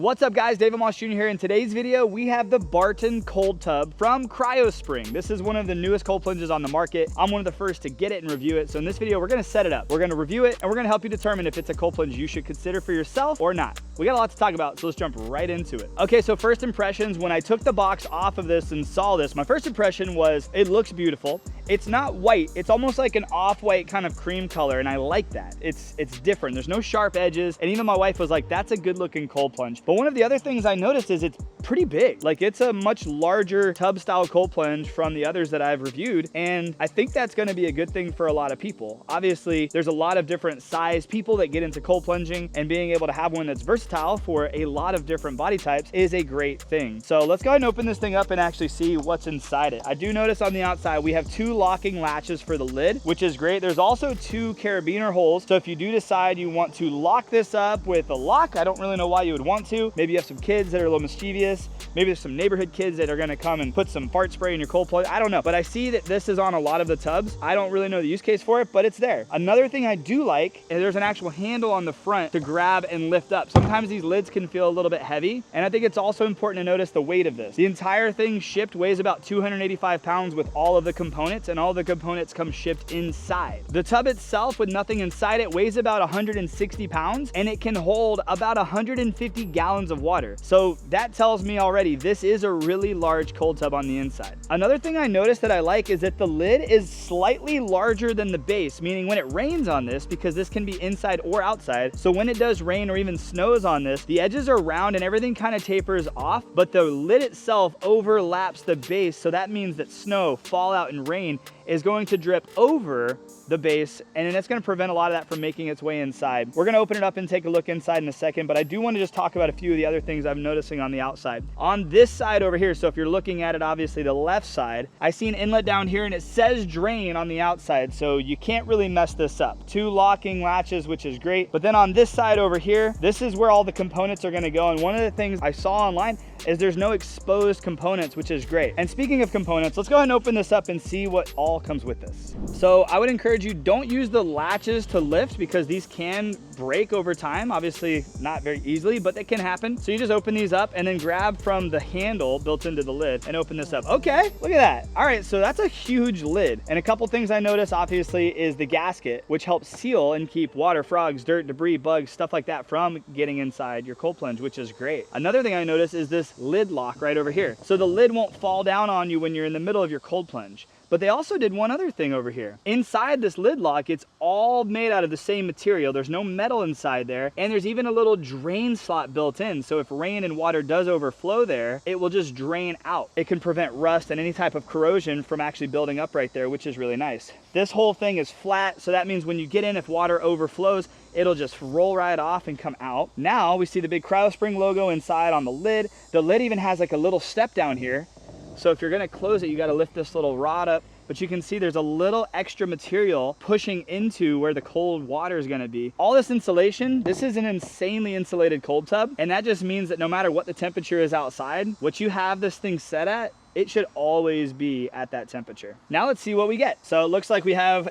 What's up guys, David Moss Jr. here. In today's video, we have the Barton Cold Tub from Cryospring. This is one of the newest cold plunges on the market. I'm one of the first to get it and review it. So in this video, we're gonna set it up. We're gonna review it and we're gonna help you determine if it's a cold plunge you should consider for yourself or not. We got a lot to talk about, so let's jump right into it. Okay, so first impressions, when I took the box off of this and saw this, my first impression was it looks beautiful. It's not white, it's almost like an off-white kind of cream color, and I like that. It's different, there's no sharp edges, and even my wife was like, that's a good looking cold plunge. But one of the other things I noticed is it's pretty big. Like, it's a much larger tub style cold plunge from the others that I've reviewed, and I think that's gonna be a good thing for a lot of people. Obviously, there's a lot of different size people that get into cold plunging, and being able to have one that's versatile for a lot of different body types is a great thing. So let's go ahead and open this thing up and actually see what's inside it. I do notice on the outside, we have two locking latches for the lid, which is great. There's also two carabiner holes. So if you do decide you want to lock this up with a lock, I don't really know why you would want to. Maybe you have some kids that are a little mischievous. Maybe there's some neighborhood kids that are gonna come and put some fart spray in your cold plunge. I don't know, but I see that this is on a lot of the tubs. I don't really know the use case for it, but it's there. Another thing I do like is there's an actual handle on the front to grab and lift up. Sometimes these lids can feel a little bit heavy, and I think it's also important to notice the weight of this. The entire thing shipped weighs about 285 pounds with all of the components, and all the components come shipped inside. The tub itself with nothing inside it weighs about 160 pounds, and it can hold about 150 gallons of water. So that tells me already this is a really large cold tub on the inside. Another thing I noticed that I like is that the lid is slightly larger than the base, meaning when it rains on this, because this can be inside or outside, so when it does rain or even snows on this, the edges are round and everything kind of tapers off, but the lid itself overlaps the base, so that means that snow, fallout, and rain is going to drip over the base, and that's going to prevent a lot of that from making its way inside. We're going to open it up and take a look inside in a second, but I do want to just talk about a few of the other things I'm noticing on the outside. On this side over here, so if you're looking at it, obviously the left side, I see an inlet down here and it says drain on the outside, so you can't really mess this up. Two locking latches, which is great. But then on this side over here, this is where all the components are going to go, and one of the things I saw online is there's no exposed components, which is great. And speaking of components, let's go ahead and open this up and see what all comes with this. So I would encourage you, don't use the latches to lift, because these can break over time. Obviously not very easily, but it can happen. So you just open these up and then grab from the handle built into the lid and open this up. Okay, look at that. All right, so that's a huge lid. And a couple things I noticed obviously is the gasket, which helps seal and keep water, frogs, dirt, debris, bugs, stuff like that from getting inside your cold plunge, which is great. Another thing I noticed is this lid lock right over here. So the lid won't fall down on you when you're in the middle of your cold plunge. But they also did one other thing over here. Inside this lid lock, it's all made out of the same material. There's no metal inside there. And there's even a little drain slot built in. So if rain and water does overflow there, it will just drain out. It can prevent rust and any type of corrosion from actually building up right there, which is really nice. This whole thing is flat. So that means when you get in, if water overflows, it'll just roll right off and come out. Now we see the big Cryospring logo inside on the lid. The lid even has like a little step down here. So if you're gonna close it, you gotta lift this little rod up, but you can see there's a little extra material pushing into where the cold water is gonna be. All this insulation, this is an insanely insulated cold tub, and that just means that no matter what the temperature is outside, what you have this thing set at, it should always be at that temperature. Now let's see what we get. So it looks like we have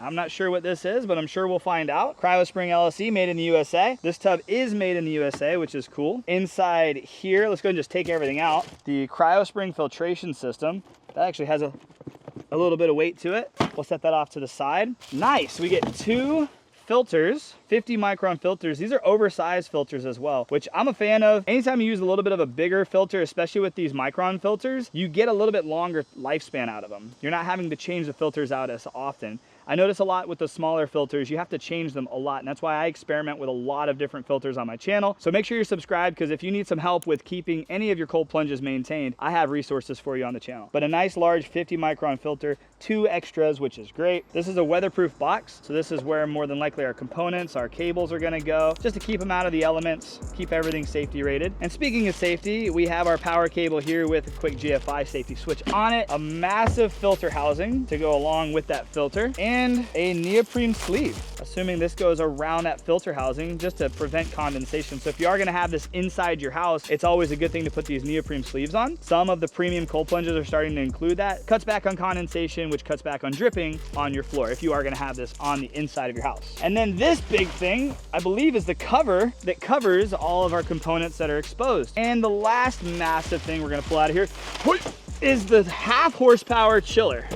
I'm not sure what this is, but I'm sure we'll find out. Cryospring LLC, made in the USA. This tub is made in the USA, which is cool. Inside here, let's go and just take everything out. The Cryospring filtration system, that actually has a little bit of weight to it. We'll set that off to the side. Nice, we get two filters, 50 micron filters. These are oversized filters as well, which I'm a fan of. Anytime you use a little bit of a bigger filter, especially with these micron filters, you get a little bit longer lifespan out of them. You're not having to change the filters out as often. I notice a lot with the smaller filters, you have to change them a lot, and that's why I experiment with a lot of different filters on my channel. So make sure you're subscribed, because if you need some help with keeping any of your cold plunges maintained, I have resources for you on the channel. But a nice large 50 micron filter, two extras, which is great. This is a weatherproof box, so this is where more than likely our components, our cables are gonna go, just to keep them out of the elements, keep everything safety rated. And speaking of safety, we have our power cable here with a quick GFI safety switch on it, a massive filter housing to go along with that filter, and a neoprene sleeve, assuming this goes around that filter housing just to prevent condensation. So if you are gonna have this inside your house, it's always a good thing to put these neoprene sleeves on. Some of the premium cold plunges are starting to include that. Cuts back on condensation, ventilation, which cuts back on dripping on your floor if you are gonna have this on the inside of your house. And then this big thing, I believe, is the cover that covers all of our components that are exposed. And the last massive thing we're gonna pull out of here is the 1/2 horsepower chiller.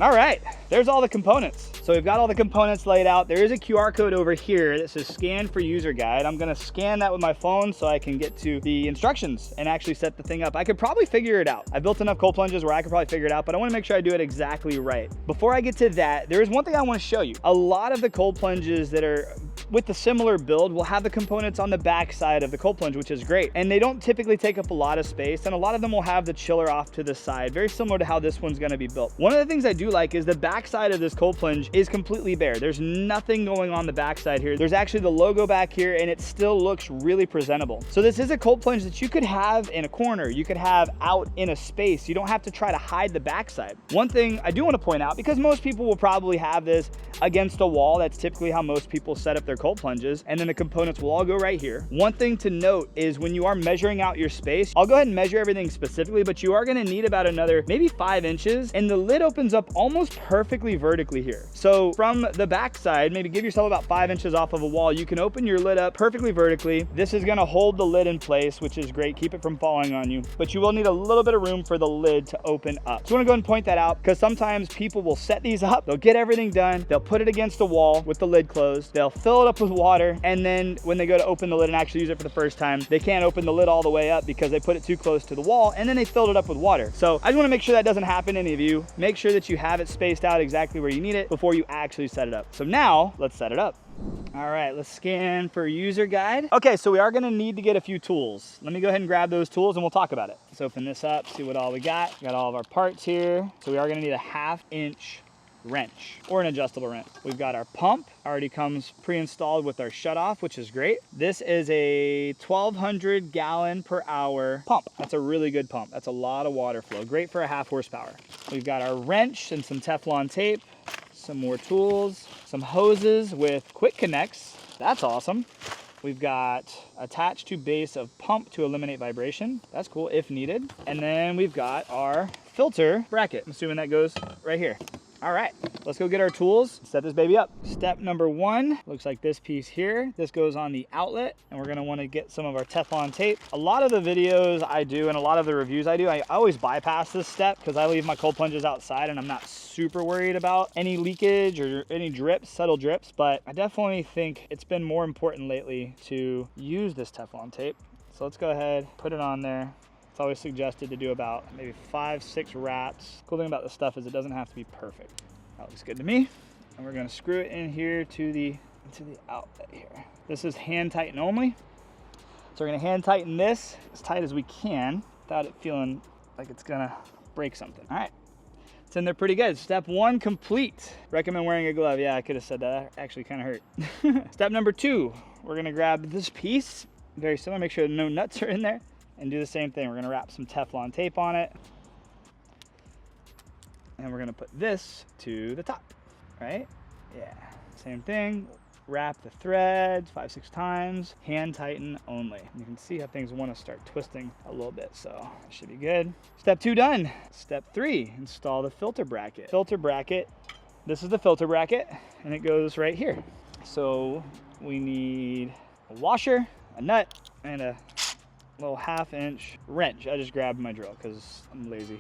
All right, there's all the components. So we've got all the components laid out. There is a QR code over here that says scan for user guide. I'm gonna scan that with my phone so I can get to the instructions and actually set the thing up. I could probably figure it out. I built enough cold plunges where I could probably figure it out, but I wanna make sure I do it exactly right. Before I get to that, there is one thing I wanna show you. A lot of the cold plunges that are with the similar build will have the components on the back side of the cold plunge, which is great. And they don't typically take up a lot of space, and a lot of them will have the chiller off to the side, very similar to how this one's gonna be built. One of the things I do like is the back side of this cold plunge is completely bare. There's nothing going on the back side here. There's actually the logo back here, and it still looks really presentable. So this is a cold plunge that you could have in a corner. You could have out in a space. You don't have to try to hide the backside. One thing I do wanna point out, because most people will probably have this against a wall, that's typically how most people set up their cold plunges, and then the components will all go right here. One thing to note is when you are measuring out your space, I'll go ahead and measure everything specifically, but you are gonna need about another maybe 5 inches, and the lid opens up almost perfectly vertically here. So from the back side, maybe give yourself about 5 inches off of a wall, you can open your lid up perfectly vertically. This is gonna hold the lid in place, which is great, keep it from falling on you, but you will need a little bit of room for the lid to open up. So I wanna go ahead and point that out, because sometimes people will set these up, they'll get everything done, they'll put it against a wall with the lid closed, they'll fill it up with water, and then when they go to open the lid and actually use it for the first time, they can't open the lid all the way up because they put it too close to the wall, and then they filled it up with water. So I just wanna make sure that doesn't happen to any of you. Make sure that you have it spaced out exactly where you need it before you actually set it up. So now, let's set it up. All right, let's scan for user guide. Okay, so we are gonna need to get a few tools. Let me go ahead and grab those tools and we'll talk about it. Let's open this up, see what all we got. Got all of our parts here. So we are gonna need a 1/2 inch wrench or an adjustable wrench. We've got our pump, already comes pre-installed with our shutoff, which is great. This is a 1200 gallon per hour pump. That's a really good pump. That's a lot of water flow. Great for a 1/2 horsepower. We've got our wrench and some Teflon tape, some more tools, some hoses with quick connects. That's awesome. We've got attached to base of pump to eliminate vibration. That's cool if needed. And then we've got our filter bracket. I'm assuming that goes right here. All right, let's go get our tools, set this baby up. Step number 1, looks like this piece here. This goes on the outlet, and we're gonna wanna get some of our Teflon tape. A lot of the videos I do and a lot of the reviews I do, I always bypass this step because I leave my cold plunges outside and I'm not super worried about any leakage or any drips, subtle drips, but I definitely think it's been more important lately to use this Teflon tape. So let's go ahead, put it on there. It's always suggested to do about maybe 5-6 wraps. Cool thing about this stuff is it doesn't have to be perfect. That looks good to me. And we're gonna screw it in here into the outlet here. This is hand tighten only. So we're gonna hand tighten this as tight as we can without it feeling like it's gonna break something. All right, it's in there pretty good. Step 1 complete. Recommend wearing a glove. Yeah, I could have said that. That actually kind of hurt. Step number 2, we're gonna grab this piece. Very similar, make sure no nuts are in there. And do the same thing. We're gonna wrap some Teflon tape on it. And we're gonna put this to the top, right? Yeah, same thing. Wrap the threads 5-6 times, hand tighten only. You can see how things wanna start twisting a little bit, so it should be good. Step 2 done. Step 3, install the filter bracket. Filter bracket, this is the filter bracket, and it goes right here. So we need a washer, a nut, and a little 1/2 inch wrench. I just grabbed my drill because I'm lazy.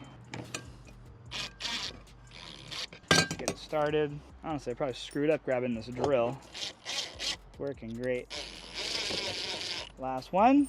Let's get it started. Honestly, I probably screwed up grabbing this drill. It's working great. Last one.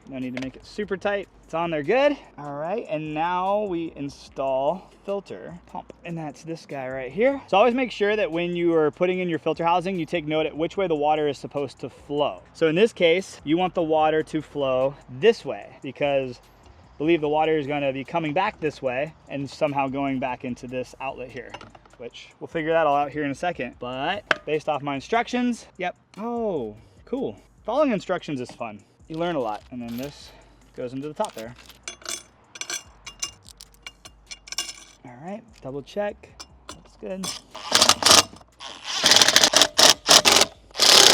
No need to make it super tight. It's on there good. All right, and now we install filter pump, and that's this guy right here. So always make sure that when you are putting in your filter housing, you take note at which way the water is supposed to flow. So in this case, you want the water to flow this way because I believe the water is going to be coming back this way and somehow going back into this outlet here, which we'll figure that all out here in a second. But based off my instructions, yep. Oh, cool. Following instructions is fun. You learn a lot. And then this goes into the top there. All right, double check. Looks good.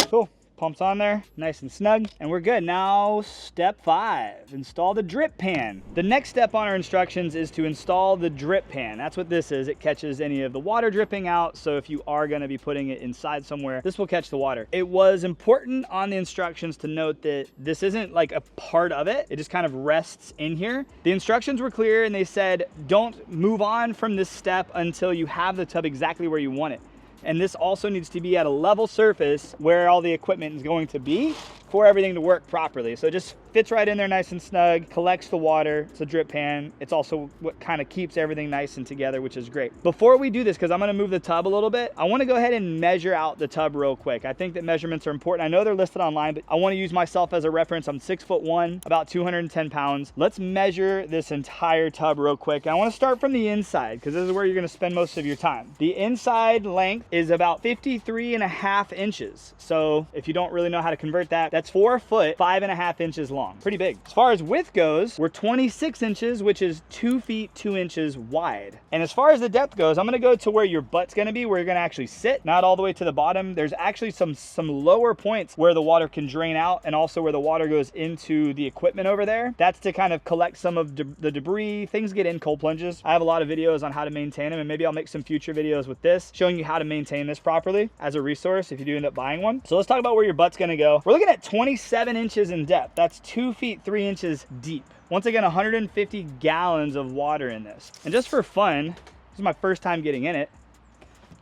Cool. Pumps on there, nice and snug, and we're good. Now, step 5, install the drip pan. The next step on our instructions is to install the drip pan. That's what this is. It catches any of the water dripping out, so if you are gonna be putting it inside somewhere, this will catch the water. It was important on the instructions to note that this isn't like a part of it. It just kind of rests in here. The instructions were clear and they said, don't move on from this step until you have the tub exactly where you want it. And this also needs to be at a level surface where all the equipment is going to be for everything to work properly. So it just fits right in there nice and snug, collects the water. It's a drip pan. It's also what kind of keeps everything nice and together, which is great. Before we do this, because I'm gonna move the tub a little bit, I wanna go ahead and measure out the tub real quick. I think that measurements are important. I know they're listed online, but I wanna use myself as a reference. I'm 6'1", about 210 pounds. Let's measure this entire tub real quick. And I wanna start from the inside, because this is where you're gonna spend most of your time. The inside length is about 53.5 inches. So if you don't really know how to convert that, that's 4 foot, 5.5 inches long. Pretty big. As far as width goes, we're 26 inches, which is 2 feet, 2 inches wide. And as far as the depth goes, I'm gonna go to where your butt's gonna be, where you're gonna actually sit, not all the way to the bottom. There's actually some lower points where the water can drain out and also where the water goes into the equipment over there. That's to kind of collect some of the debris. Things get in cold plunges. I have a lot of videos on how to maintain them, and maybe I'll make some future videos with this, showing you how to maintain this properly as a resource if you do end up buying one. So let's talk about where your butt's gonna go. We're looking at 27 inches in depth. That's 2 feet, 3 inches deep. Once again, 150 gallons of water in this. And just for fun, this is my first time getting in it.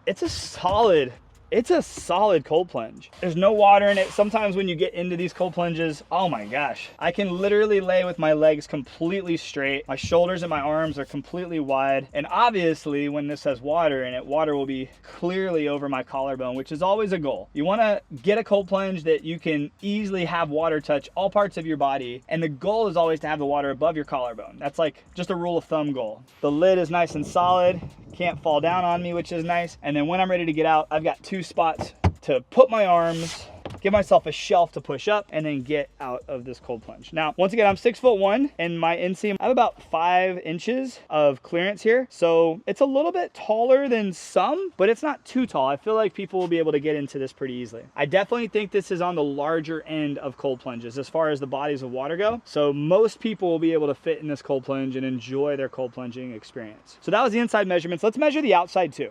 It's a solid cold plunge. There's no water in it. Sometimes when you get into these cold plunges, oh my gosh, I can literally lay with my legs completely straight. My shoulders and my arms are completely wide. And obviously when this has water in it, water will be clearly over my collarbone, which is always a goal. You wanna get a cold plunge that you can easily have water touch all parts of your body. And the goal is always to have the water above your collarbone. That's like just a rule of thumb goal. The lid is nice and solid. Can't fall down on me, which is nice. And then when I'm ready to get out, I've got 2 spots to put my arms, give myself a shelf to push up, and then get out of this cold plunge. Now, once again, I'm 6'1", and my inseam, I have about 5 inches of clearance here. So it's a little bit taller than some, but it's not too tall. I feel like people will be able to get into this pretty easily. I definitely think this is on the larger end of cold plunges as far as the bodies of water go. So most people will be able to fit in this cold plunge and enjoy their cold plunging experience. So that was the inside measurements. Let's measure the outside too.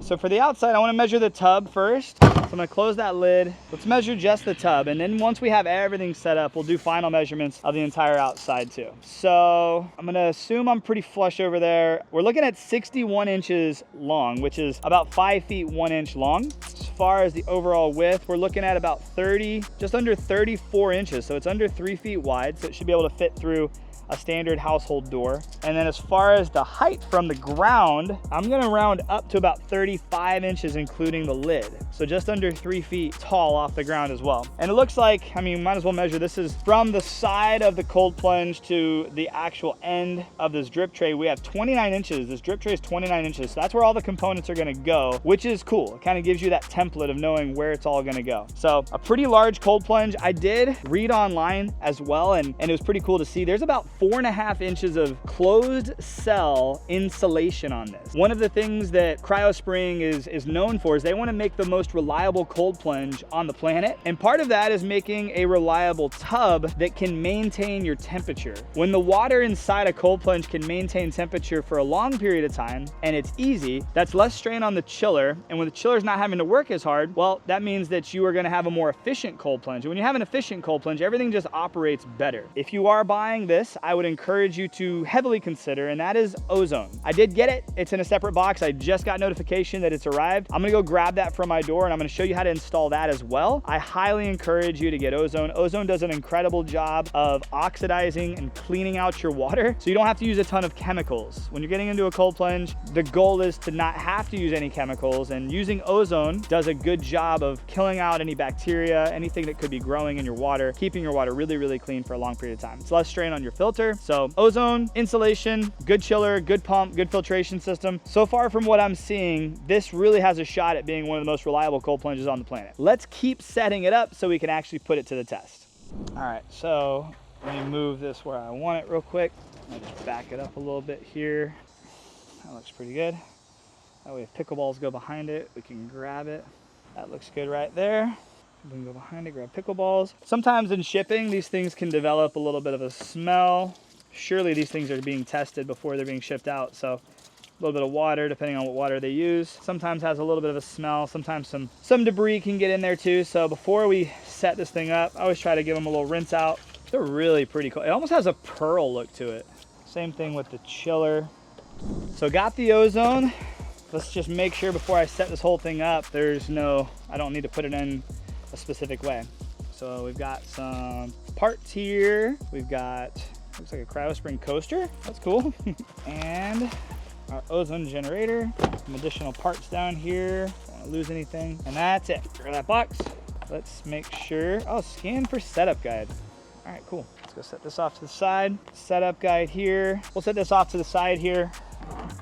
So for the outside, I want to measure the tub first. So I'm going to close that lid. Let's measure just the tub. And then once we have everything set up, we'll do final measurements of the entire outside too. So I'm going to assume I'm pretty flush over there. We're looking at 61 inches long, which is about 5 feet 1 inch long. As far as the overall width, we're looking at about 30, just under 34 inches. So it's under 3 feet wide. So it should be able to fit through a standard household door. And then as far as the height from the ground, I'm gonna round up to about 35 inches, including the lid. So just under 3 feet tall off the ground as well. And it looks like, I mean, might as well measure. This is from the side of the cold plunge to the actual end of this drip tray. We have 29 inches. This drip tray is 29 inches. So that's where all the components are gonna go, which is cool. It kind of gives you that template of knowing where it's all gonna go. So a pretty large cold plunge. I did read online as well, and it was pretty cool to see. There's about 4.5 inches of closed cell insulation on this. One of the things that Cryospring is known for is they want to make the most reliable cold plunge on the planet. And part of that is making a reliable tub that can maintain your temperature. When the water inside a cold plunge can maintain temperature for a long period of time, and it's easy, that's less strain on the chiller. And when the chiller's not having to work as hard, well, that means that you are going to have a more efficient cold plunge. And when you have an efficient cold plunge, everything just operates better. If you are buying this, I would encourage you to heavily consider, and that is Ozone. I did get it. It's in a separate box. I just got notification that it's arrived. I'm gonna go grab that from my door, and I'm gonna show you how to install that as well. I highly encourage you to get Ozone. Ozone does an incredible job of oxidizing and cleaning out your water, so you don't have to use a ton of chemicals. When you're getting into a cold plunge, the goal is to not have to use any chemicals, and using Ozone does a good job of killing out any bacteria, anything that could be growing in your water, keeping your water really, really clean for a long period of time. It's less strain on your filter. So Ozone, insulation, good chiller, good pump, good filtration system. So far from what I'm seeing, this really has a shot at being one of the most reliable cold plunges on the planet. Let's keep setting it up so we can actually put it to the test. All right, so let me move this where I want it real quick. I'll just back it up a little bit here. That looks pretty good. That way if pickleballs go behind it, we can grab it. That looks good right there. We can go behind it, grab pickleballs. Sometimes in shipping, these things can develop a little bit of a smell. Surely these things are being tested before they're being shipped out. So a little bit of water, depending on what water they use. Sometimes has a little bit of a smell. Sometimes some debris can get in there too. So before we set this thing up, I always try to give them a little rinse out. They're really pretty cool. It almost has a pearl look to it. Same thing with the chiller. So got the Ozone. Let's just make sure before I set this whole thing up, I don't need to put it in a specific way. So we've got some parts here. We've got, looks like a Cryospring coaster. That's cool. And our Ozone generator. Some additional parts down here. Don't want to lose anything. And that's it. Grab that box. Let's make sure. Oh, scan for setup guide. All right, cool. Let's go set this off to the side. Setup guide here. We'll set this off to the side here.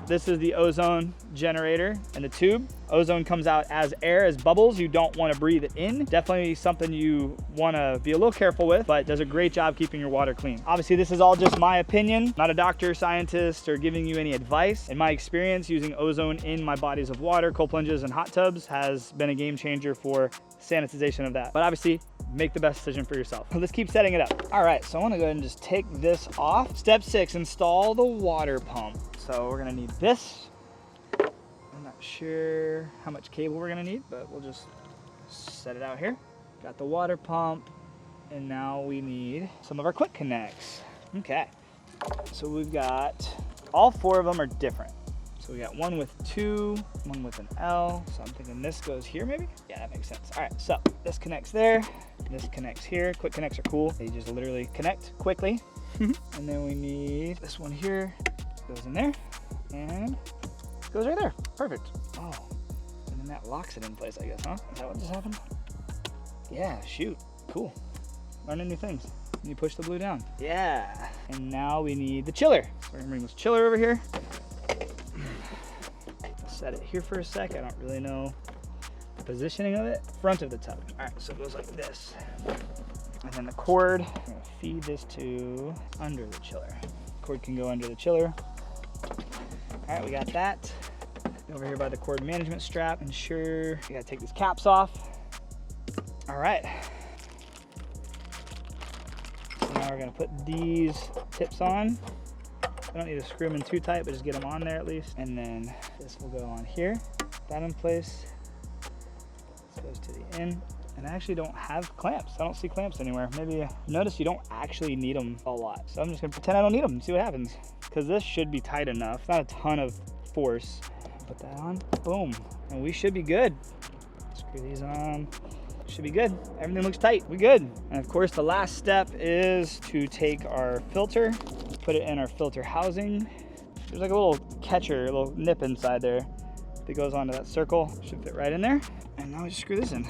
This is the Ozone generator and the tube. Ozone comes out as air, as bubbles. You don't want to breathe it in. Definitely something you want to be a little careful with, but does a great job keeping your water clean. Obviously, this is all just my opinion, not a doctor, scientist, or giving you any advice. In my experience, using Ozone in my bodies of water, cold plunges, and hot tubs has been a game changer for sanitization of that. But obviously, make the best decision for yourself. Let's keep setting it up. All right, so I want to go ahead and just take this off. Step 6, install the water pump. So we're gonna need this. I'm not sure how much cable we're gonna need, but we'll just set it out here. Got the water pump, and now we need some of our quick connects. Okay, so we've got, all 4 of them are different. So we got one with 2, one with an L. So I'm thinking this goes here maybe? Yeah, that makes sense. All right, so this connects there, this connects here. Quick connects are cool. They just literally connect quickly. And then we need this one here. Goes in there and goes right there. Perfect. Oh, and then that locks it in place, I guess, huh? Is that what just happened? Yeah, shoot. Cool. Learning new things. You push the blue down. Yeah. And now we need the chiller. So we're gonna bring this chiller over here. Set it here for a sec. I don't really know the positioning of it. Front of the tub. All right, so it goes like this. And then the cord, I'm gonna feed this to under the chiller. Cord can go under the chiller. All right, we got that. Over here by the cord management strap. Ensure you gotta take these caps off. All right. So now we're gonna put these tips on. I don't need to screw them in too tight, but just get them on there at least. And then this will go on here. That in place. This goes to the end. And I actually don't have clamps. I don't see clamps anywhere. Maybe notice you don't actually need them a lot. So I'm just gonna pretend I don't need them and see what happens. Because this should be tight enough. Not a ton of force. Put that on, boom. And we should be good. Screw these on. Should be good. Everything looks tight, we good. And of course the last step is to take our filter, put it in our filter housing. There's like a little catcher, a little nip inside there that goes onto that circle. Should fit right in there. And now we just screw this in.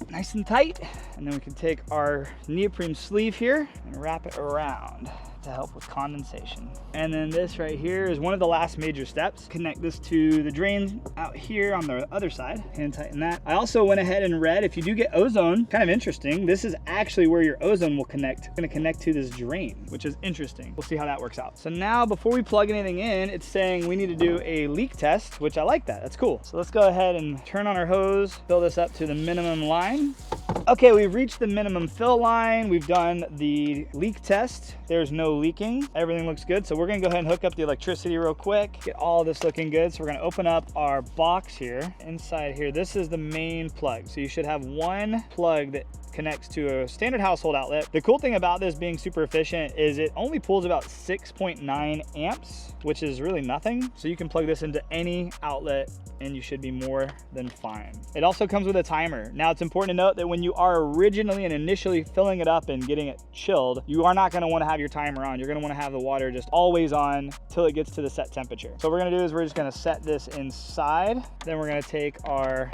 Nice and tight. And then we can take our neoprene sleeve here and wrap it around to help with condensation. And then this right here is one of the last major steps. Connect this to the drain out here on the other side. Hand tighten that. I also went ahead and read, if you do get ozone, kind of interesting, this is actually where your ozone will connect. It's gonna connect to this drain, which is interesting. We'll see how that works out. So now before we plug anything in, it's saying we need to do a leak test, which I like that, that's cool. So let's go ahead and turn on our hose, fill this up to the minimum line. Okay, we've reached the minimum fill line. We've done the leak test. There's no leaking. Everything looks good. So we're gonna go ahead and hook up the electricity real quick, get all this looking good. So we're gonna open up our box here. Inside here, this is the main plug. So you should have one plug that connects to a standard household outlet. The cool thing about this being super efficient is it only pulls about 6.9 amps, which is really nothing. So you can plug this into any outlet and you should be more than fine. It also comes with a timer. Now it's important to note that when you are originally and initially filling it up and getting it chilled, you are not gonna wanna have your timer on. You're gonna wanna have the water just always on till it gets to the set temperature. So what we're gonna do is we're just gonna set this inside. Then we're gonna take our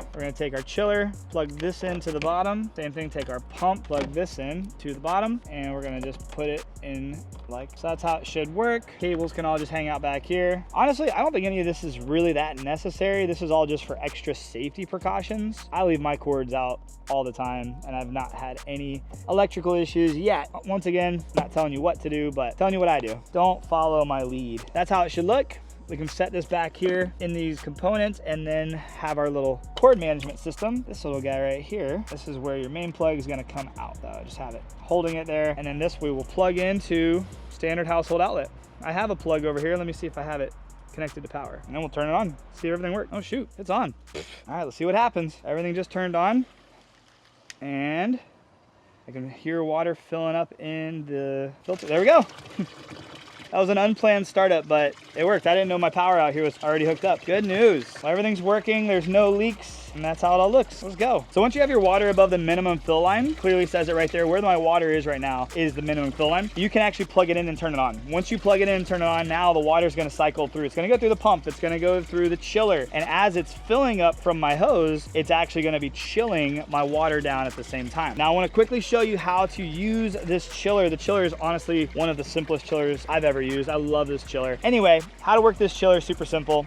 chiller, plug this into the bottom. Same thing, take our pump, plug this in to the bottom, and we're gonna just put it in like so. That's how it should work. Cables can all just hang out back here. Honestly, I don't think any of this is really that necessary. This is all just for extra safety precautions. I leave my cords out all the time and I've not had any electrical issues yet. Once again, not telling you what to do, but telling you what I do. Don't follow my lead. That's how it should look. We can set this back here in these components and then have our little cord management system. This little guy right here, this is where your main plug is gonna come out though. Just have it holding it there. And then this we will plug into standard household outlet. I have a plug over here. Let me see if I have it connected to power. And then we'll turn it on, see if everything works. Oh shoot, it's on. All right, let's see what happens. Everything just turned on. And I can hear water filling up in the filter. There we go. That was an unplanned startup, but it worked. I didn't know my power out here was already hooked up. Good news. Well, everything's working. There's no leaks, and that's how it all looks. Let's go. So once you have your water above the minimum fill line, clearly says it right there, where my water is right now is the minimum fill line. You can actually plug it in and turn it on. Once you plug it in and turn it on, now the water's gonna cycle through. It's gonna go through the pump. It's gonna go through the chiller. And as it's filling up from my hose, it's actually gonna be chilling my water down at the same time. Now I wanna quickly show you how to use this chiller. The chiller is honestly one of the simplest chillers I've ever used. I love this chiller. Anyway, how to work this chiller is super simple.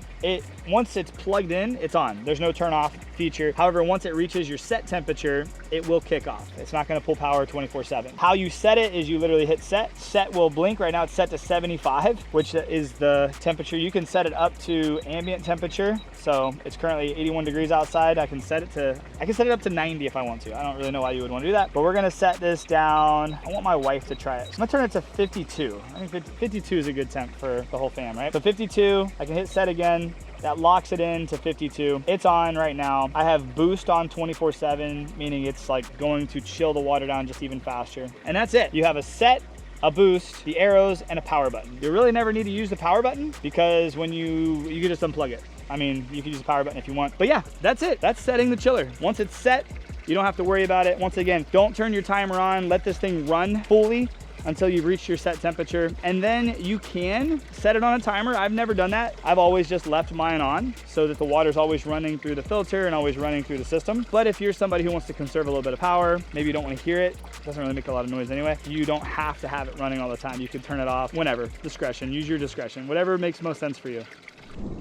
Once it's plugged in, it's on. There's no turn off feature. However, once it reaches your set temperature, it will kick off. It's not gonna pull power 24/7. How you set it is you literally hit set. Set will blink. Right now it's set to 75, which is the temperature. You can set it up to ambient temperature. So it's currently 81 degrees outside. I can set it up to 90 if I want to. I don't really know why you would want to do that, but we're gonna set this down. I want my wife to try it. So I'm gonna turn it to 52. I think 52 is a good temp for the whole fam, right? So 52, I can hit set again. That locks it in to 52. It's on right now. I have boost on 24/7, meaning it's like going to chill the water down just even faster. And that's it. You have a set, a boost, the arrows, and a power button. You really never need to use the power button because when you can just unplug it. I mean, you can use the power button if you want. But yeah, that's it. That's setting the chiller. Once it's set, you don't have to worry about it. Once again, don't turn your timer on. Let this thing run fully until you've reached your set temperature. And then you can set it on a timer. I've never done that. I've always just left mine on so that the water's always running through the filter and always running through the system. But if you're somebody who wants to conserve a little bit of power, maybe you don't want to hear it, doesn't really make a lot of noise anyway, you don't have to have it running all the time. You can turn it off whenever. Discretion, use your discretion, whatever makes most sense for you.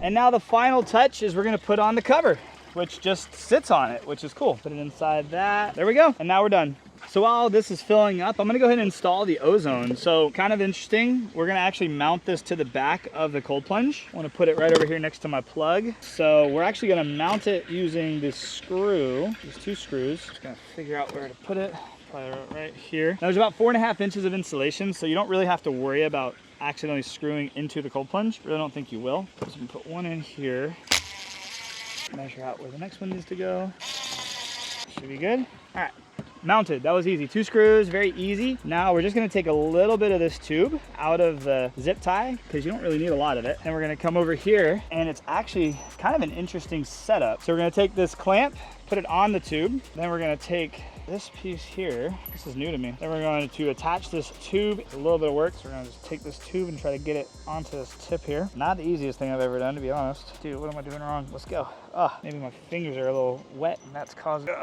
And now the final touch is we're gonna put on the cover, which just sits on it, which is cool. Put it inside that. There we go. And now we're done. So while this is filling up, I'm gonna go ahead and install the Ozone. So kind of interesting, we're gonna actually mount this to the back of the cold plunge. I wanna put it right over here next to my plug. So we're actually gonna mount it using this screw, these two screws. Just gonna figure out where to put it. Probably right here. Now there's about 4.5 inches of insulation, so you don't really have to worry about accidentally screwing into the cold plunge. Really don't think you will. So I'm gonna put one in here. Measure out where the next one needs to go. Should be good. All right. Mounted. That was easy. 2 screws, very easy. Now we're just going to take a little bit of this tube out of the zip tie because you don't really need a lot of it. And we're going to come over here, and it's actually kind of an interesting setup. So we're going to take this clamp, put it on the tube. Then we're going to take this piece here. This is new to me. Then we're going to attach this tube. It's a little bit of work, so we're going to just take this tube and try to get it onto this tip here. Not the easiest thing I've ever done, to be honest. Dude, what am I doing wrong? Let's go. Maybe my fingers are a little wet, and that's causing...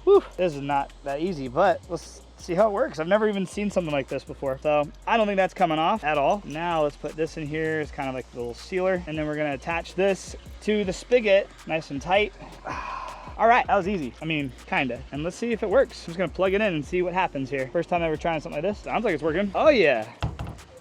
Whew, this is not that easy, but let's see how it works. I've never even seen something like this before, so I don't think that's coming off at all. Now let's put this in here. It's kind of like the little sealer, and then we're gonna attach this to the spigot, nice and tight. All right, that was easy. I mean, kinda. And let's see if it works. I'm just gonna plug it in and see what happens here. First time ever trying something like this. Sounds like it's working. Oh yeah,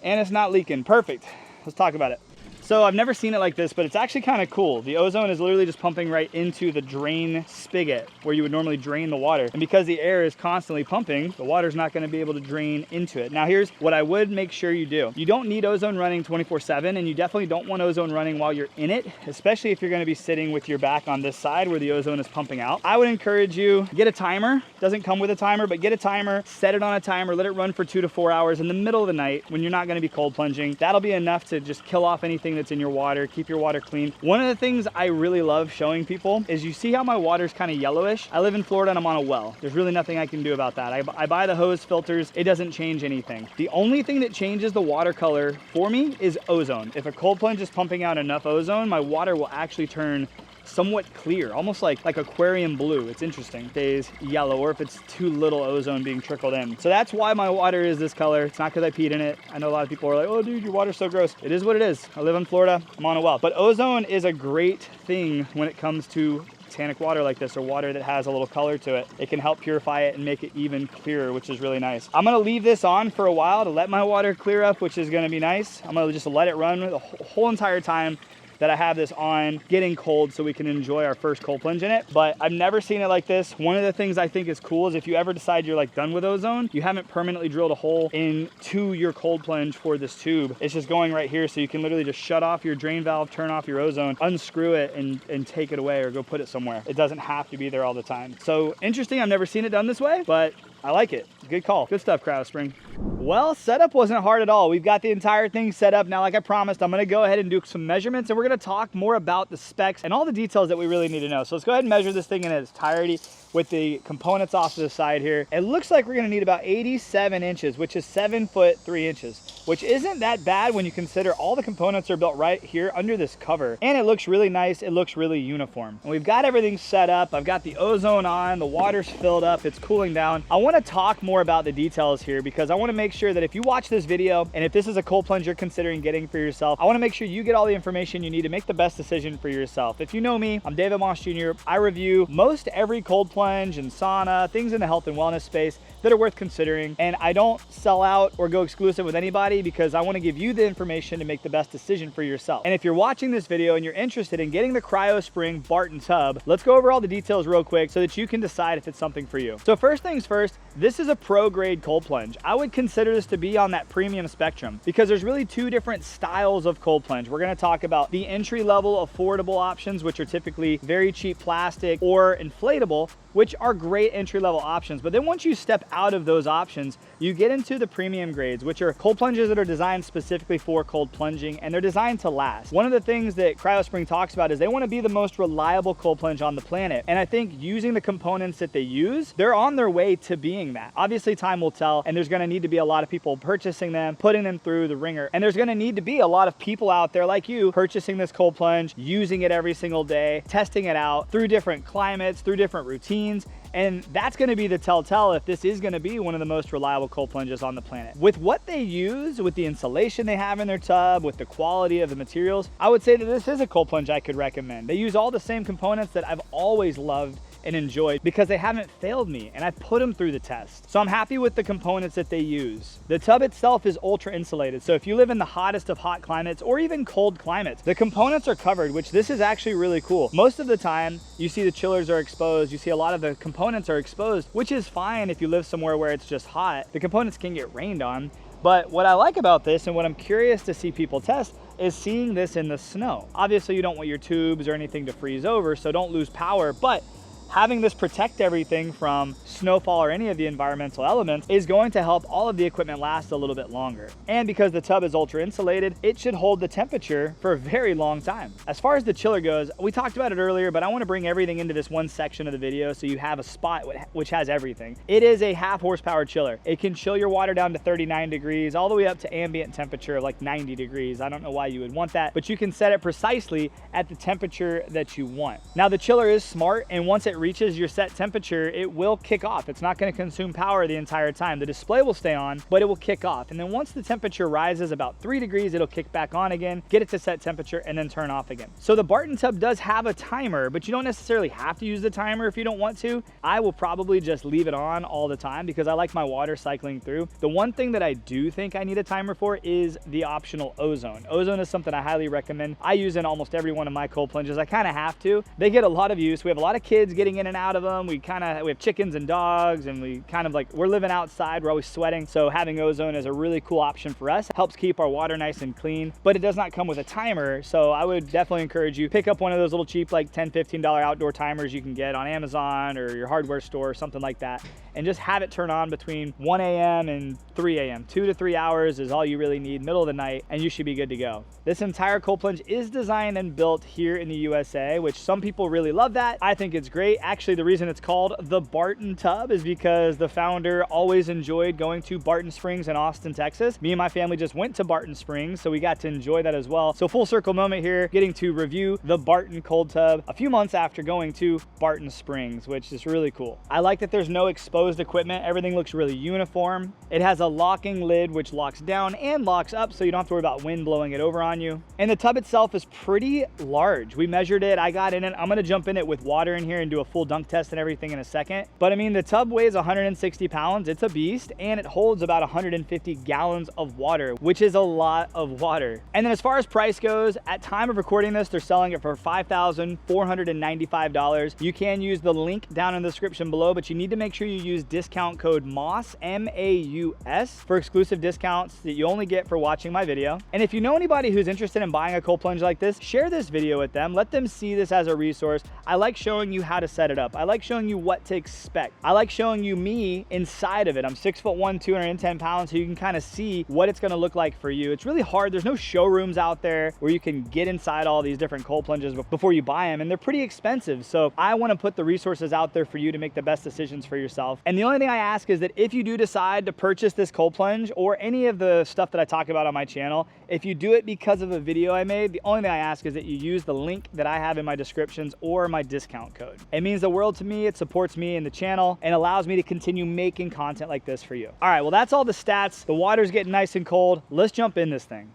and it's not leaking. Perfect. Let's talk about it. So I've never seen it like this, but it's actually kind of cool. The Ozone is literally just pumping right into the drain spigot where you would normally drain the water. And because the air is constantly pumping, the water's not going to be able to drain into it. Now here's what I would make sure you do. You don't need Ozone running 24/7, and you definitely don't want Ozone running while you're in it, especially if you're going to be sitting with your back on this side where the Ozone is pumping out. I would encourage you, get a timer. Doesn't come with a timer, but get a timer, set it on a timer, let it run for 2 to 4 hours in the middle of the night when you're not going to be cold plunging. That'll be enough to just kill off anything that's in your water, keep your water clean. One of the things I really love showing people is you see how my water's kind of yellowish. I live in Florida and I'm on a well. There's really nothing I can do about that. I buy the hose filters. It doesn't change anything. The only thing that changes the water color for me is Ozone. If a cold plunge is pumping out enough Ozone, my water will actually turn somewhat clear, almost like aquarium blue. It's interesting. Stays yellow, or if it's too little Ozone being trickled in. So that's why my water is this color. It's not because I peed in it. I know a lot of people are like, oh dude, your water's so gross. It is what it is. I live in Florida. I'm on a well. But Ozone is a great thing when it comes to tannic water like this, or water that has a little color to it. It can help purify it and make it even clearer, which is really nice. I'm gonna leave this on for a while to let my water clear up, which is gonna be nice. I'm gonna just let it run the whole entire time that I have this on, getting cold, so we can enjoy our first cold plunge in it. But I've never seen it like this. One of the things I think is cool is if you ever decide you're like done with Ozone, you haven't permanently drilled a hole into your cold plunge for this tube. It's just going right here, so you can literally just shut off your drain valve, turn off your Ozone, unscrew it, and take it away or go put it somewhere. It doesn't have to be there all the time. So interesting, I've never seen it done this way, but I like it. Good call. Good stuff, Cryospring. Well, setup wasn't hard at all. We've got the entire thing set up. Now, like I promised, I'm gonna go ahead and do some measurements, and we're gonna talk more about the specs and all the details that we really need to know. So let's go ahead and measure this thing in its entirety with the components off to the side here. It looks like we're gonna need about 87 inches, which is 7 foot 3 inches, which isn't that bad when you consider all the components are built right here under this cover. And it looks really nice. It looks really uniform. And we've got everything set up. I've got the Ozone on, the water's filled up, it's cooling down. I wanna talk more about the details here because I wanna make sure that if you watch this video, and if this is a cold plunge you're considering getting for yourself, I wanna make sure you get all the information you need to make the best decision for yourself. If you know me, I'm David Moss Jr. I review most every cold plunge and sauna, things in the health and wellness space that are worth considering. And I don't sell out or go exclusive with anybody because I wanna give you the information to make the best decision for yourself. And if you're watching this video and you're interested in getting the Cryospring Barton tub, let's go over all the details real quick so that you can decide if it's something for you. So first things first, this is a pro grade cold plunge. I would consider this to be on that premium spectrum because there's really two different styles of cold plunge. We're gonna talk about the entry level affordable options, which are typically very cheap plastic or inflatable, which are great entry level options. But then once you step out of those options, you get into the premium grades, which are cold plunges that are designed specifically for cold plunging, and they're designed to last. One of the things that Cryospring talks about is they want to be the most reliable cold plunge on the planet. And I think using the components that they use, they're on their way to being that. Obviously time will tell, and there's going to need to be a lot of people purchasing them, putting them through the ringer. And there's going to need to be a lot of people out there like you purchasing this cold plunge, using it every single day, testing it out through different climates, through different routines. And that's gonna be the telltale if this is gonna be one of the most reliable cold plunges on the planet. With what they use, with the insulation they have in their tub, with the quality of the materials, I would say that this is a cold plunge I could recommend. They use all the same components that I've always loved and enjoyed because they haven't failed me and I put them through the test. So I'm happy with the components that they use. The tub itself is ultra insulated. So if you live in the hottest of hot climates or even cold climates, the components are covered, which this is actually really cool. Most of the time you see the chillers are exposed, you see a lot of the components are exposed, which is fine if you live somewhere where it's just hot. The components can get rained on. But what I like about this and what I'm curious to see people test is seeing this in the snow. Obviously you don't want your tubes or anything to freeze over, so don't lose power, but having this protect everything from snowfall or any of the environmental elements is going to help all of the equipment last a little bit longer. And because the tub is ultra insulated, it should hold the temperature for a very long time. As far as the chiller goes, we talked about it earlier, but I want to bring everything into this one section of the video so you have a spot which has everything. It is a 1/2 horsepower chiller. It can chill your water down to 39 degrees, all the way up to ambient temperature of like 90 degrees. I don't know why you would want that, but you can set it precisely at the temperature that you want. Now the chiller is smart, and once it reaches your set temperature, it will kick off. It's not going to consume power the entire time. The display will stay on, but it will kick off. And then once the temperature rises about 3 degrees, it'll kick back on again, get it to set temperature, and then turn off again. So the Barton tub does have a timer, but you don't necessarily have to use the timer if you don't want to. I will probably just leave it on all the time because I like my water cycling through. The one thing that I do think I need a timer for is the optional Ozone. Ozone is something I highly recommend. I use in almost every one of my cold plunges. I kind of have to. They get a lot of use. We have a lot of kids getting in and out of them. We have chickens and dogs, and we're living outside, we're always sweating. So having Ozone is a really cool option for us. It helps keep our water nice and clean, but it does not come with a timer. So I would definitely encourage you, pick up one of those little cheap, like $10, $15 outdoor timers you can get on Amazon or your hardware store or something like that, and just have it turn on between 1 a.m. and 3 a.m. 2 to 3 hours is all you really need, middle of the night, and you should be good to go. This entire cold plunge is designed and built here in the USA, which some people really love that. I think it's great. why actually the reason it's called the Barton Tub is because the founder always enjoyed going to Barton Springs in Austin, Texas. Me and my family just went to Barton Springs, so we got to enjoy that as well. So full circle moment here, getting to review the Barton Cold Tub a few months after going to Barton Springs, which is really cool. I like that there's no exposed equipment. Everything looks really uniform. It has a locking lid which locks down and locks up, so you don't have to worry about wind blowing it over on you. And the tub itself is pretty large. We measured it, I got in it. I'm gonna jump in it with water in here and do a full dunk test and everything in a second. But I mean, the tub weighs 160 pounds. It's a beast, and it holds about 150 gallons of water, which is a lot of water. And then as far as price goes, at time of recording this, they're selling it for $5,495. You can use the link down in the description below, but you need to make sure you use discount code MAUS, M-A-U-S, for exclusive discounts that you only get for watching my video. And if you know anybody who's interested in buying a cold plunge like this, share this video with them. Let them see this as a resource. I like showing you how to set it up. I like showing you what to expect. I like showing you me inside of it. I'm 6'1", 210 pounds, so you can kind of see what it's gonna look like for you. It's really hard. There's no showrooms out there where you can get inside all these different cold plunges before you buy them, and they're pretty expensive. So I wanna put the resources out there for you to make the best decisions for yourself. And the only thing I ask is that if you do decide to purchase this cold plunge or any of the stuff that I talk about on my channel, if you do it because of a video I made, the only thing I ask is that you use the link that I have in my descriptions or my discount code. It means the world to me. It supports me and the channel and allows me to continue making content like this for you. All right, well, that's all the stats. The water's getting nice and cold. Let's jump in this thing.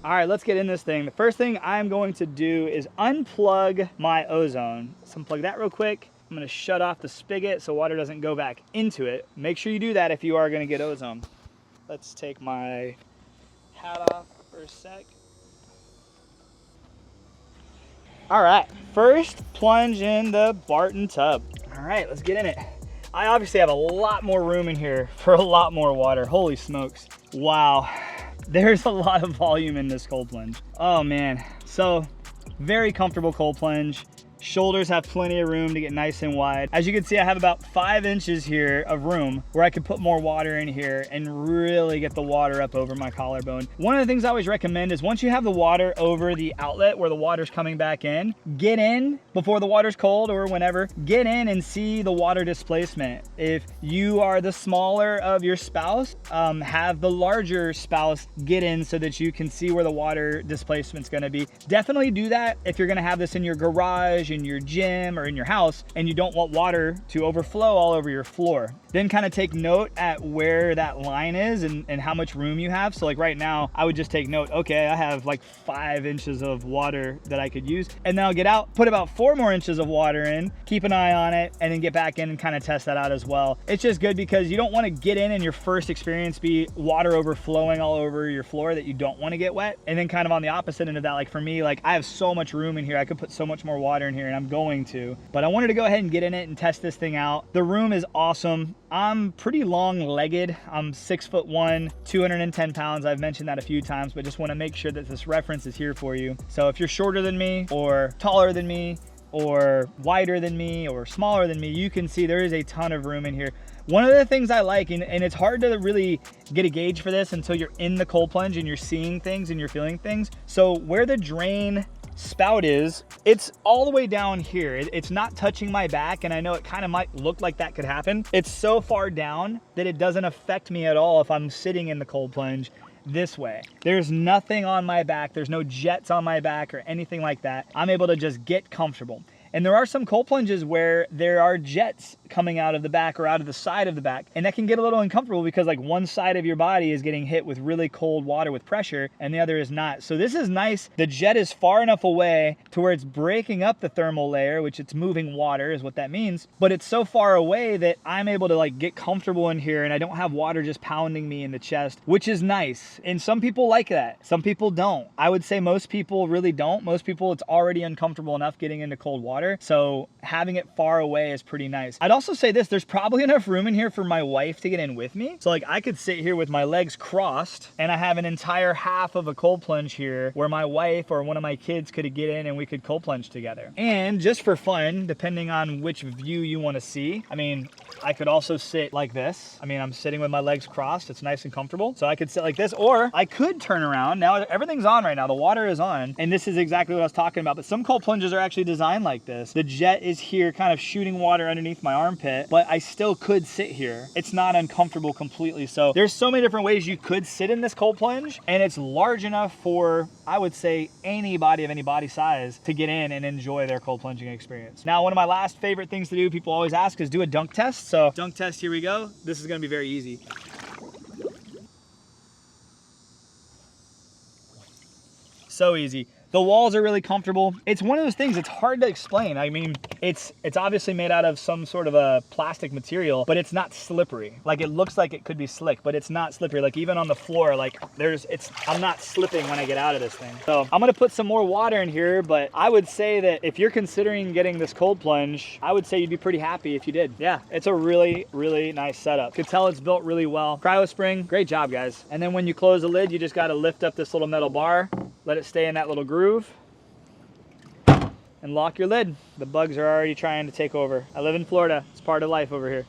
All right, let's get in this thing. The first thing I'm going to do is unplug my Ozone. Let's unplug that real quick. I'm gonna shut off the spigot so water doesn't go back into it. Make sure you do that if you are gonna get Ozone. Let's take my hat off for a sec. All right, first plunge in the Barton tub. All right, let's get in it. I obviously have a lot more room in here for a lot more water. Holy smokes. Wow, there's a lot of volume in this cold plunge. Oh man, so very comfortable cold plunge. Shoulders have plenty of room to get nice and wide. As you can see, I have about 5 inches here of room where I could put more water in here and really get the water up over my collarbone. One of the things I always recommend is once you have the water over the outlet where the water's coming back in, get in before the water's cold or whenever, get in and see the water displacement. If you are the smaller of your spouse, have the larger spouse get in so that you can see where the water displacement's gonna be. Definitely do that if you're gonna have this in your garage, in your gym, or in your house, and you don't want water to overflow all over your floor. Then kind of take note at where that line is and how much room you have. So like right now, I would just take note, okay, I have like 5 inches of water that I could use. And then I'll get out, put about 4 more inches of water in, keep an eye on it, and then get back in and kind of test that out as well. It's just good because you don't want to get in and your first experience be water overflowing all over your floor that you don't want to get wet. And then kind of on the opposite end of that, like for me, like I have so much room in here, I could put so much more water in here, and I'm going to, but I wanted to go ahead and get in it and test this thing out. The room is awesome. I'm pretty long-legged. I'm 6'1", 210 pounds. I've mentioned that a few times, but just want to make sure that this reference is here for you. So if you're shorter than me or taller than me or wider than me or smaller than me, you can see there is a ton of room in here. One of the things I like, and it's hard to really get a gauge for this until you're in the cold plunge and you're seeing things and you're feeling things. So where the drain spout is, it's all the way down here. It's not touching my back, and I know it kind of might look like that could happen. It's so far down that it doesn't affect me at all if I'm sitting in the cold plunge this way. There's nothing on my back. There's no jets on my back or anything like that. I'm able to just get comfortable. And there are some cold plunges where there are jets coming out of the back or out of the side of the back, and that can get a little uncomfortable because like one side of your body is getting hit with really cold water with pressure and the other is not. So this is nice. The jet is far enough away to where it's breaking up the thermal layer, which it's moving water is what that means, but it's so far away that I'm able to like get comfortable in here and I don't have water just pounding me in the chest, which is nice. And some people like that. Some people don't. I would say most people really don't. Most people, it's already uncomfortable enough getting into cold water. So having it far away is pretty nice. I'd also say this, there's probably enough room in here for my wife to get in with me. So like I could sit here with my legs crossed and I have an entire half of a cold plunge here where my wife or one of my kids could get in and we could cold plunge together. And just for fun, depending on which view you want to see, I mean, I could also sit like this. I mean, I'm sitting with my legs crossed. It's nice and comfortable. So I could sit like this, or I could turn around. Now everything's on right now. The water is on. And this is exactly what I was talking about. But some cold plunges are actually designed like this. this. The jet is here kind of shooting water underneath my armpit, but I still could sit here. It's not uncomfortable completely. So there's so many different ways you could sit in this cold plunge, and it's large enough for, I would say, anybody of any body size to get in and enjoy their cold plunging experience. Now, one of my last favorite things to do, people always ask, is do a dunk test. So dunk test, here we go. This is gonna be very easy. So easy. The walls are really comfortable. It's one of those things, it's hard to explain. I mean, it's obviously made out of some sort of a plastic material, but it's not slippery. Like, it looks like it could be slick, but it's not slippery. Like, even on the floor, like I'm not slipping when I get out of this thing. So I'm gonna put some more water in here, but I would say that if you're considering getting this cold plunge, I would say you'd be pretty happy if you did. Yeah, it's a really, really nice setup. Could tell it's built really well. Cryospring, great job, guys. And then when you close the lid, you just gotta lift up this little metal bar, let it stay in that little groove, and lock your lid. The bugs are already trying to take over. I live in Florida. It's part of life over here.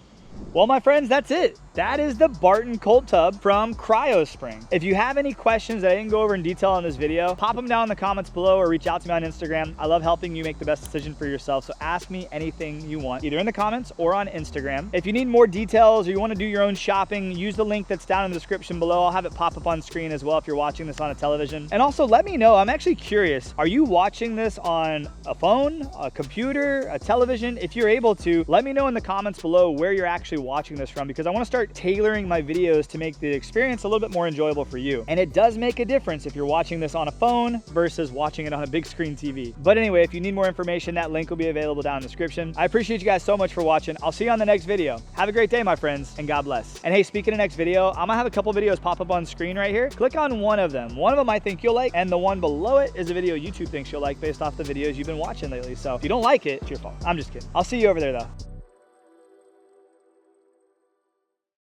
Well, my friends, that's it. That is the Barton Cold Tub from Cryospring. If you have any questions that I didn't go over in detail in this video, pop them down in the comments below or reach out to me on Instagram. I love helping you make the best decision for yourself, so ask me anything you want, either in the comments or on Instagram. If you need more details or you want to do your own shopping, use the link that's down in the description below. I'll have it pop up on screen as well if you're watching this on a television. And also let me know, I'm actually curious, are you watching this on a phone, a computer, a television? If you're able to, let me know in the comments below where you're actually watching this from, because I want to start tailoring my videos to make the experience a little bit more enjoyable for you. And it does make a difference if you're watching this on a phone versus watching it on a big screen TV. But anyway, if you need more information, that link will be available down in the description. I appreciate you guys so much for watching. I'll see you on the next video. Have a great day, my friends, and God bless. And hey, speaking of next video, I'm gonna have a couple videos pop up on screen right here. Click on one of them. One of them I think you'll like, and the one below it is a video YouTube thinks you'll like based off the videos you've been watching lately. So if you don't like it, it's your fault. I'm just kidding. I'll see you over there though.